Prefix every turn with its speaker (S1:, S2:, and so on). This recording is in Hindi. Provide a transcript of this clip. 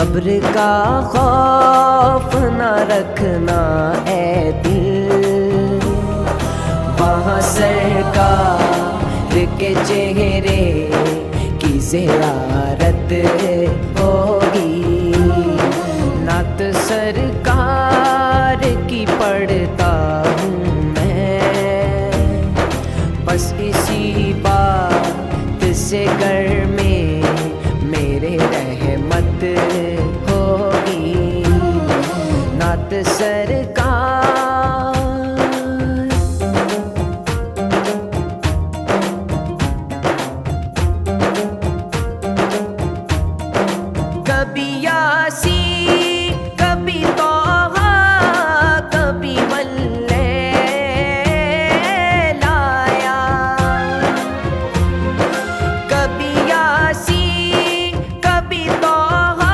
S1: कब्र का खौफ न रखना ऐ दिल, वहाँ सरकार के चेहरे की ज़ियारत होगी। नात सरकार की पढ़ता हूँ मैं, बस इसी बात से घर में मेरे रहमत होगी। नात